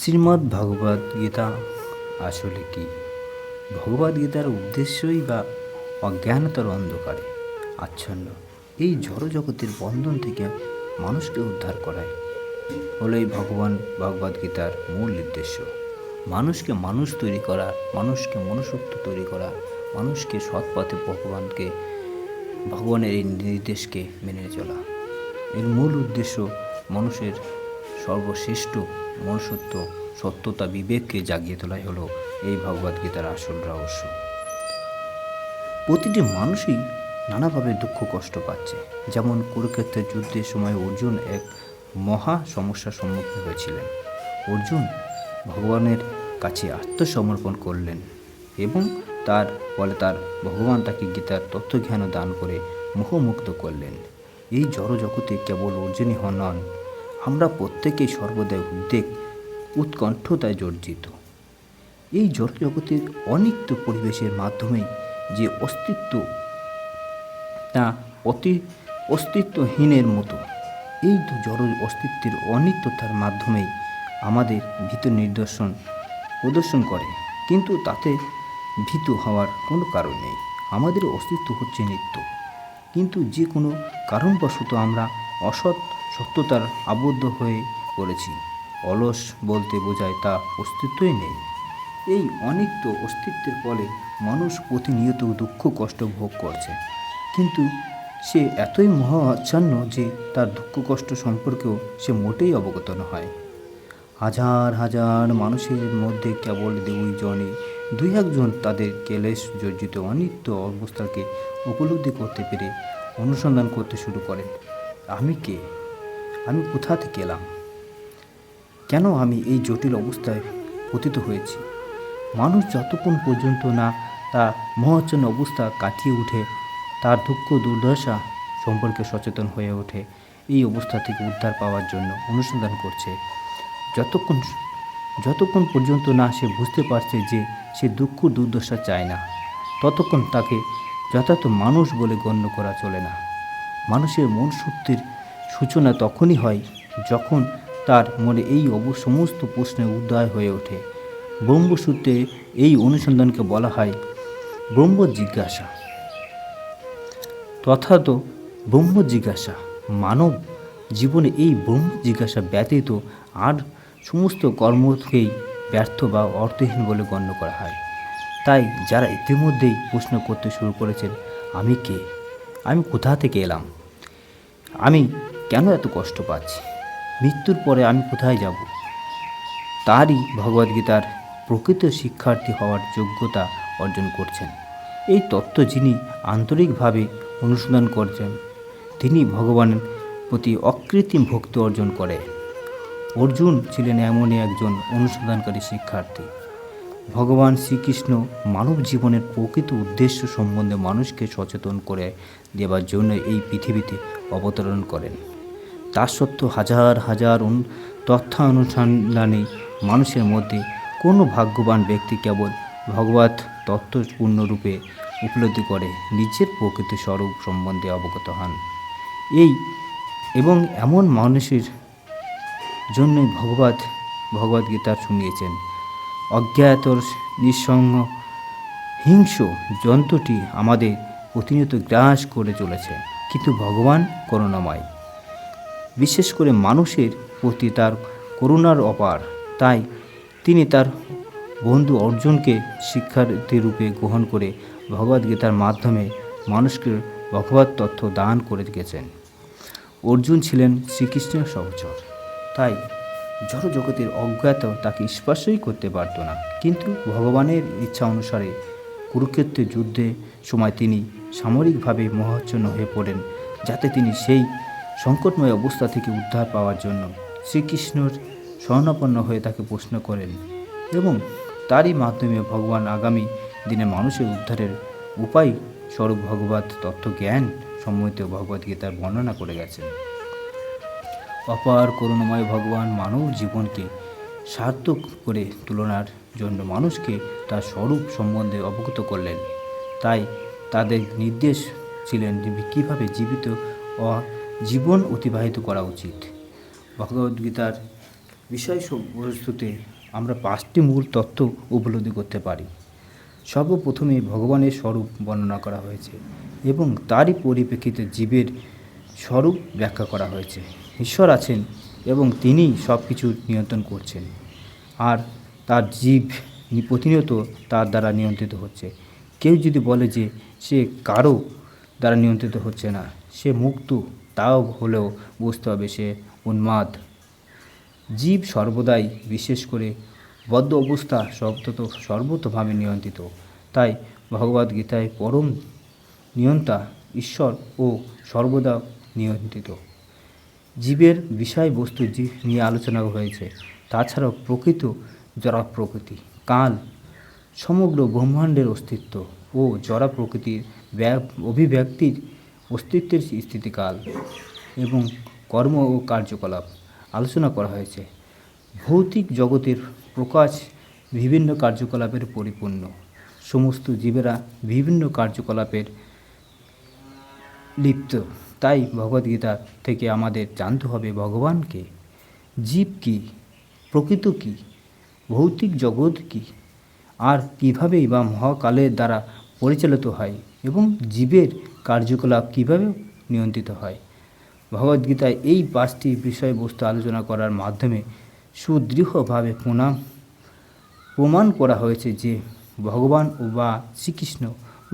শ্রীমদ্ ভগবদ গীতা আসলে কি? ভগবদ গীতার উদ্দেশ্যই বা অজ্ঞানতার অন্ধকারে আচ্ছন্ন এই জড়জগতের বন্ধন থেকে মানুষকে উদ্ধার করাই হলো এই ভগবদ গীতার মূল উদ্দেশ্য। মানুষকে মানুষ তৈরি করা, মানুষকে মনুষ্যত্ব তৈরি করা, মানুষকে সৎ পথে ভগবানের এই নির্দেশকে মেনে চলা। এর মূল উদ্দেশ্য মানুষের সর্বশ্রেষ্ঠ মনুষ্যত্ব, সত্যতা, বিবেককে জাগিয়ে তোলাই হলো এই ভগবদ্গীতার আসল রহস্য। প্রতিটি মানুষই নানাভাবে দুঃখ কষ্ট পাচ্ছে। যেমন কুরুক্ষেত্রের যুদ্ধের সময় অর্জুন এক মহা সমস্যার সম্মুখীন হয়েছিলেন। অর্জুন ভগবানের কাছে আত্মসমর্পণ করলেন এবং তার ভগবান তাকে গীতার তত্ত্বজ্ঞান দান করে মোহমুক্ত করলেন। এই জড়জগতে কেবল অর্জুনই নন, আমরা প্রত্যেকেই সর্বদাই উৎকণ্ঠতায় জর্জিত। এই জড়জগতের অনিত্য পরিবেশের মাধ্যমে যে অস্তিত্ব তা অস্তিত্বহীনের মতো, এই জড় অস্তিত্বের অনিত্যতার মাধ্যমেই আমাদের ভীত প্রদর্শন করে, কিন্তু তাতে ভীত হওয়ার কোনো কারণ নেই। আমাদের অস্তিত্ব হচ্ছে নিত্য, কিন্তু যে কোনো কারণবশত আমরা সত্যতার আবদ্ধ হয়ে পড়েছি। অলস বলতে বোঝায় তা অস্তিত্বই নেই। এই অনিত্য অস্তিত্বের ফলে মানুষ প্রতিনিয়ত দুঃখ কষ্ট ভোগ করছে, কিন্তু সে এতই মোহাচ্ছন্ন যে তার দুঃখ কষ্ট সম্পর্কেও সে মোটেই অবগত নয়। হাজার হাজার মানুষের মধ্যে কেবল দুই একজন তাদের ক্লেশ জর্জিত অনিত্য অবস্থাকে উপলব্ধি করতে পেরে অনুসন্ধান করতে শুরু করেন। আমি কে? আমি কোথা থেকে এলাম? কেন আমি এই জটিল অবস্থায় পতিত হয়েছি? মানুষ যতক্ষণ পর্যন্ত না তার মোহাচ্ছন্ন অবস্থা কাটিয়ে উঠে, তার দুঃখ দুর্দশা সম্পর্কে সচেতন হয়ে ওঠে, এই অবস্থা থেকে উদ্ধার পাওয়ার জন্য অনুসন্ধান করছে, যতক্ষণ পর্যন্ত না সে বুঝতে পারছে যে সে দুঃখ দুর্দশা চায় না, ততক্ষণ তাকে যথার্থ মানুষ বলে গণ্য করা চলে না। মানুষের মনুষ্যত্বের সূচনা তখনই হয় যখন তার মনে এই সমস্ত প্রশ্নের উদয় হয়ে ওঠে। ব্রহ্মসূত্রে এই অনুসন্ধানকে বলা হয় ব্রহ্ম জিজ্ঞাসা। তথাৎ ব্রহ্ম জিজ্ঞাসা মানব জীবনে এই ব্রহ্ম জিজ্ঞাসা ব্যতীত আর সমস্ত কর্মকেই ব্যর্থ বা অর্থহীন বলে গণ্য করা হয়। তাই যারা ইতিমধ্যেই প্রশ্ন করতে শুরু করেছেন, আমি কে? আমি কোথা থেকে এলাম? আমি কেন এত কষ্ট পাচ্ছি? মৃত্যুর পরে আমি কোথায় যাব? তারই ভগবদ্গীতার প্রকৃত শিক্ষার্থী হওয়ার যোগ্যতা অর্জন করছেন। এই তত্ত্ব যিনি আন্তরিকভাবে অনুসন্ধান করছেন, তিনি ভগবানের প্রতি অকৃত্রিম ভক্তি অর্জন করে। অর্জুন ছিলেন এমনই একজন অনুসন্ধানকারী শিক্ষার্থী। ভগবান শ্রীকৃষ্ণ মানব জীবনের প্রকৃত উদ্দেশ্য সম্বন্ধে মানুষকে সচেতন করে দেওয়ার জন্য এই পৃথিবীতে অবতরণ করেন। তা সত্ত্বেও হাজার হাজার তথ্যানুসন্ধানে মানুষের মধ্যে কোনো ভাগ্যবান ব্যক্তি কেবল ভগবত তত্ত্ব পূর্ণরূপে উপলব্ধি করে নিজের প্রকৃত স্বরূপ সম্বন্ধে অবগত হন। এবং এমন মানুষের জন্যই ভগবদ্গীতা শুনিয়েছেন। অজ্ঞাত নিঃসঙ্গ হিংস্র জন্তুটি আমাদের প্রতিনিয়ত গ্রাস করে চলেছে, কিন্তু ভগবান করুণাময়। বিশেষ করে মানুষের প্রতি তার করুণার অপার। তাই তিনি তার বন্ধু অর্জুনকে শিক্ষার্থী রূপে গ্রহণ করে ভগবদ্গীতার মাধ্যমে মানুষকে ভগবত তথ্য দান করে গেছেন। অর্জুন ছিলেন শ্রীকৃষ্ণের সহচর, তাই জড়জগতের অজ্ঞাত তাকে স্পর্শই করতে পারত না। কিন্তু ভগবানের ইচ্ছা অনুসারে কুরুক্ষেত্রের যুদ্ধের সময় তিনি সামরিকভাবে মোহাচ্ছন্ন হয়ে পড়েন, যাতে তিনি সেই সংকটময় অবস্থা থেকে উদ্ধার পাওয়ার জন্য শ্রীকৃষ্ণর শরণাপন্ন হয়ে তাকে প্রশ্ন করেন, এবং তারই মাধ্যমে ভগবান আগামী দিনে মানুষের উদ্ধারের উপায় স্বরূপ ভগবত তত্ত্বজ্ঞান সম্বলিত ভগবদ্গীতার বর্ণনা করে গেছেন। অপার করুণাময় ভগবান মানব জীবনকে সার্থক করে তোলার জন্য মানুষকে তার স্বরূপ সম্বন্ধে অবগত করলেন। তাই তাদের নির্দেশ ছিলেন কীভাবে জীবন অতিবাহিত করা উচিত। ভগবদ্গীতার বিষয়বস্তুতে আমরা 5টি মূল তত্ত্ব উপলব্ধি করতে পারি। সর্বপ্রথমে ভগবানের স্বরূপ বর্ণনা করা হয়েছে এবং তারই পরিপ্রেক্ষিতে জীবের স্বরূপ ব্যাখ্যা করা হয়েছে। ঈশ্বর আছেন এবং তিনিই সব কিছু নিয়ন্ত্রণ করছেন, আর তার জীব প্রতিনিয়ত তার দ্বারা নিয়ন্ত্রিত হচ্ছে। কেউ যদি বলে যে সে কারো দ্বারা নিয়ন্ত্রিত হচ্ছে না, সে মুক্ত, তাও হলেও বুঝতে হবে সে উন্মাদ। জীব সর্বদাই, বিশেষ করে বদ্ধ অবস্থা, সর্বতোভাবে নিয়ন্ত্রিত। তাই ভগবদ্গীতায় পরম নিয়ন্তা ঈশ্বর ও সর্বদা নিয়ন্ত্রিত। জীবের বিষয়বস্তু নিয়ে আলোচনা হয়েছে। তাছাড়াও প্রকৃত জড় প্রকৃতি, কাল, সমগ্র ব্রহ্মাণ্ডের অস্তিত্ব ও জড় প্রকৃতির অভিব্যক্তির অস্তিত্বের স্থিতিকাল এবং কর্ম ও কার্যকলাপ আলোচনা করা হয়েছে। ভৌতিক জগতের প্রকাশ বিভিন্ন কার্যকলাপের পরিপূর্ণ। সমস্ত জীবেরা বিভিন্ন কার্যকলাপের লিপ্ত। তাই ভগবদ্গীতা থেকে আমাদের জানতে হবে ভগবানকে, জীব কী, প্রকৃত কী, ভৌতিক জগৎ কী, আর কীভাবেই বা মহাকালের দ্বারা পরিচালিত হয় এবং জীবের কার্যকলাপ কীভাবে নিয়ন্ত্রিত হয়। ভগবদ্গীতায় এই 5টি বিষয়বস্তু আলোচনা করার মাধ্যমে সুদৃঢ়ভাবে প্রমাণ করা হয়েছে যে ভগবান বা শ্রীকৃষ্ণ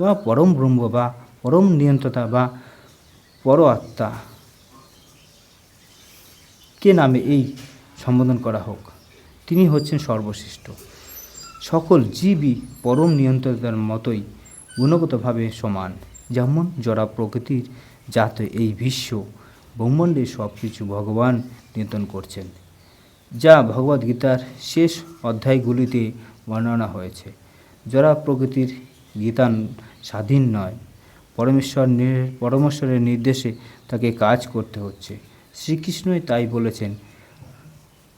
বা পরম ব্রহ্ম বা পরম নিয়ন্ত্রতা বা পর আত্মা কে নামে এই সম্বোধন করা হোক, তিনি হচ্ছেন সর্বশ্রেষ্ঠ। সকল জীবই পরম নিয়ন্ত্রতার মতোই গুণগতভাবে সমান। যেমন জড় প্রকৃতির যাতে এই বিশ্ব ব্রহ্মাণ্ডের সব কিছু ভগবান নিয়ন্ত্রণ করছেন, যা ভগবদ্গীতার শেষ অধ্যায়গুলিতে বর্ণনা হয়েছে। জড় প্রকৃতির গীতা স্বাধীন নয়, পরমেশ্বরের নির্দেশে তাকে কাজ করতে হচ্ছে। শ্রীকৃষ্ণই তাই বলেছেন,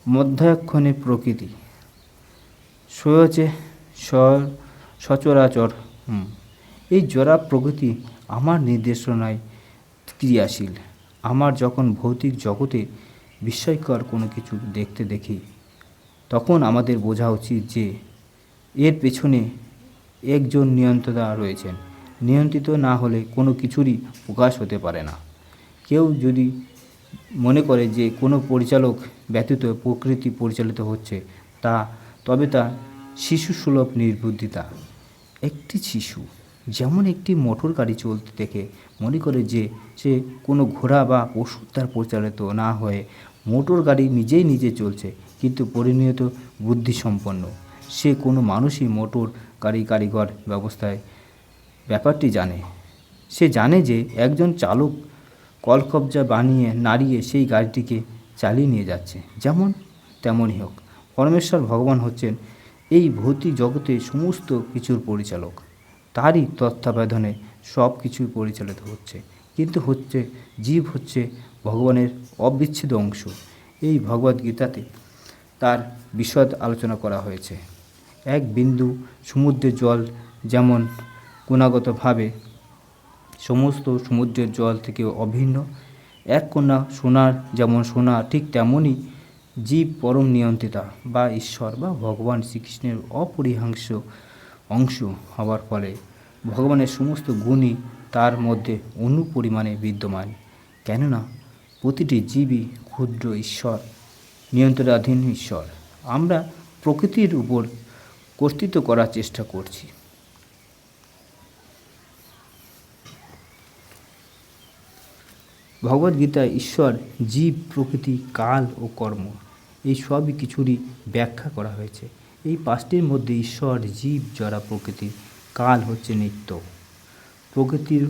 মধ্যাক্ষণে প্রকৃতি সয়চে সচরাচর। এই জড় প্রকৃতি আমার নির্দেশনায় ক্রিয়াশীল। আমার যখন ভৌতিক জগতে বিস্ময়কর কোনো কিছু দেখতে দেখি, তখন আমাদের বোঝা উচিত যে এর পেছনে একজন নিয়ন্ত্রতা রয়েছেন। নিয়ন্ত্রিত না হলে কোনো কিছুরই প্রকাশ হতে পারে না। কেউ যদি মনে করে যে কোনো পরিচালক ব্যতীত প্রকৃতি পরিচালিত হচ্ছে, তবে তা শিশুসুলভ নির্বুদ্ধিতা। একটি শিশু যেমন একটি মোটর গাড়ি চলতে দেখে মনে করে যে সে কোনো ঘোড়া বা পশুর দ্বারা পরিচালিত না হয়ে মোটর গাড়ি নিজেই নিজে চলছে, কিন্তু পরিণত বুদ্ধিসম্পন্ন সে কোনো মানুষই মোটর গাড়ি কারিগর ব্যবস্থায় ব্যাপারটি জানে। সে জানে যে একজন চালক কলকবজা নাড়িয়ে সেই গাড়িটিকে চালিয়ে নিয়ে যাচ্ছে। যেমন তেমনই হোক, পরমেশ্বর ভগবান হচ্ছেন এই ভৌতিক জগতে সমস্ত কিছুর পরিচালক। তারই তত্ত্বাবধানে সব কিছুই পরিচালিত হচ্ছে, কিন্তু জীব হচ্ছে ভগবানের অবিচ্ছেদ্য অংশ। এই ভগবদ্গীতাতে তার বিশদ আলোচনা করা হয়েছে। এক বিন্দু সমুদ্রের জল যেমন গুণগতভাবে সমস্ত সমুদ্রের জল থেকে অভিন্ন, এক কণা সোনার যেমন সোনা, ঠিক তেমনই জীব পরম নিয়ন্ত্রিতা বা ঈশ্বর বা ভগবান শ্রীকৃষ্ণের অপরিহাংস অংশ হওয়ার ফলে ভগবানের সমস্ত গুণই তার মধ্যে অনুপরিমাণে বিদ্যমান। কেননা প্রতিটি জীবই ক্ষুদ্র ঈশ্বর, নিয়ন্ত্রণাধীন ঈশ্বর। আমরা প্রকৃতির উপর কর্তৃত্ব করার চেষ্টা করছি। ভগবদ্গীতায় ঈশ্বর, জীব, প্রকৃতি, কাল ও কর্ম এই সবই কিছুরই ব্যাখ্যা করা হয়েছে। এই 5টির মধ্যে ঈশ্বর, জীব, জড় প্রকৃতি, কাল হচ্ছে নিত্য। প্রকৃতির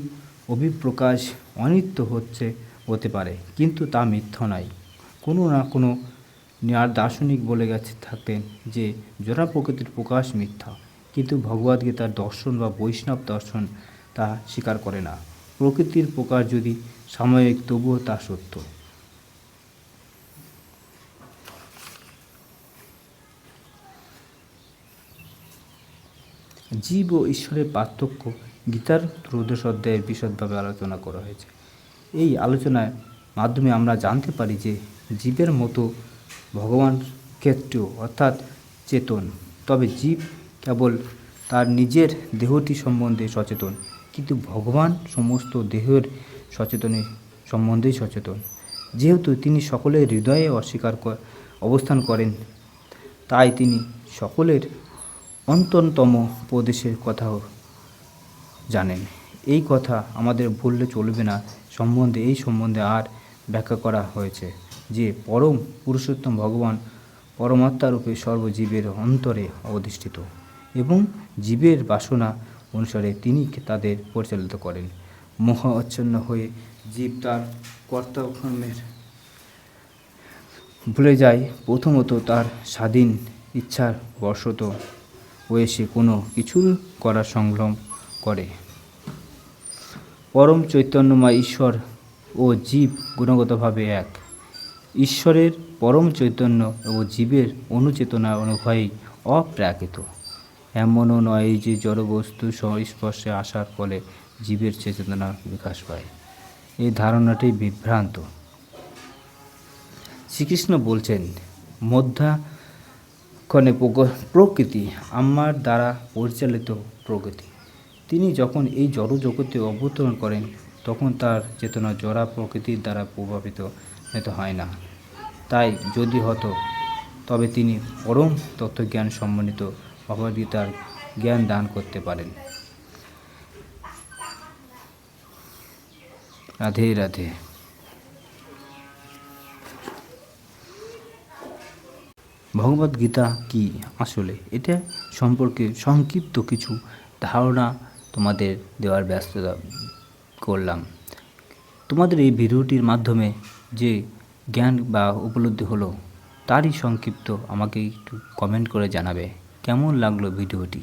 অভিপ্রকাশ অনিত্য হতে পারে, কিন্তু তা মিথ্যা নয়। কোনো না কোনো দার্শনিক বলে থাকতেন যে জড় প্রকৃতির প্রকাশ মিথ্যা, কিন্তু ভগবদ্গীতার দর্শন বা বৈষ্ণব দর্শন তা স্বীকার করে না। প্রকৃতির প্রকাশ যদি সাময়িক, তবুও তা সত্য। জীব ও ঈশ্বরের পার্থক্য গীতার 13 অধ্যায়ে বিশদভাবে আলোচনা করা হয়েছে। এই আলোচনার মাধ্যমে আমরা জানতে পারি যে জীবের মতো ভগবান ক্ষেত্রেও, অর্থাৎ চেতন, তবে জীব কেবল তার নিজের দেহটি সম্বন্ধে সচেতন, কিন্তু ভগবান সমস্ত দেহের সচেতনের সম্বন্ধেই সচেতন। যেহেতু তিনি সকলের হৃদয়ে অবস্থান করেন, তাই তিনি সকলের অন্তরতম প্রদেশের কথাও জানেন। এই কথা আমাদের ভুললে চলবে না। এই সম্বন্ধে আর ব্যাখ্যা করা হয়েছে যে পরম পুরুষোত্তম ভগবান পরমাত্মারূপে সর্বজীবের অন্তরে অধিষ্ঠিত এবং জীবের বাসনা অনুসারে তিনি তাদের পরিচালিত করেন। মোহ আচ্ছন্ন হয়ে জীব তার কর্তব্যের ভুলে যায়। প্রথমত তার স্বাধীন ইচ্ছার বশত হয়ে সে কোনো কিছুর করার সংগ্রাম করে। পরম চৈতন্যময় ঈশ্বর ও জীব গুণগতভাবে এক। ঈশ্বরের পরম চৈতন্য ও জীবের অনুচেতনা উভয়ই অপ্রাকৃত। এমনও নয় যে জড়বস্তু সংস্পর্শে আসার ফলে জীবের চেতনা বিকাশ পায়। এই ধারণাটি বিভ্রান্ত। শ্রীকৃষ্ণ বলছেন, মধ্যাক্ষণে প্রকৃতি আমার দ্বারা পরিচালিত প্রকৃতি। তিনি যখন এই জড় জগতে অবতরণ করেন, তখন তার চেতনা জড়া প্রকৃতির দ্বারা প্রভাবিত হয় না। তাই যদি হতো, তবে তিনি পরম তত্ত্বজ্ঞান সম্বন্ধিত ভগবদ্গীতার জ্ঞান দান করতে পারেন। রাধে রাধে। ভগবদ্গীতা কি আসলে, এটা সম্পর্কে সংক্ষিপ্ত কিছু ধারণা তোমাদের দেওয়ার ব্যস্ততা করলাম। তোমাদের এই ভিডিওটির মাধ্যমে যে জ্ঞান বা উপলব্ধি হলো, তারই সংক্ষিপ্ত আমাকে একটু কমেন্ট করে জানাবে কেমন লাগলো ভিডিওটি।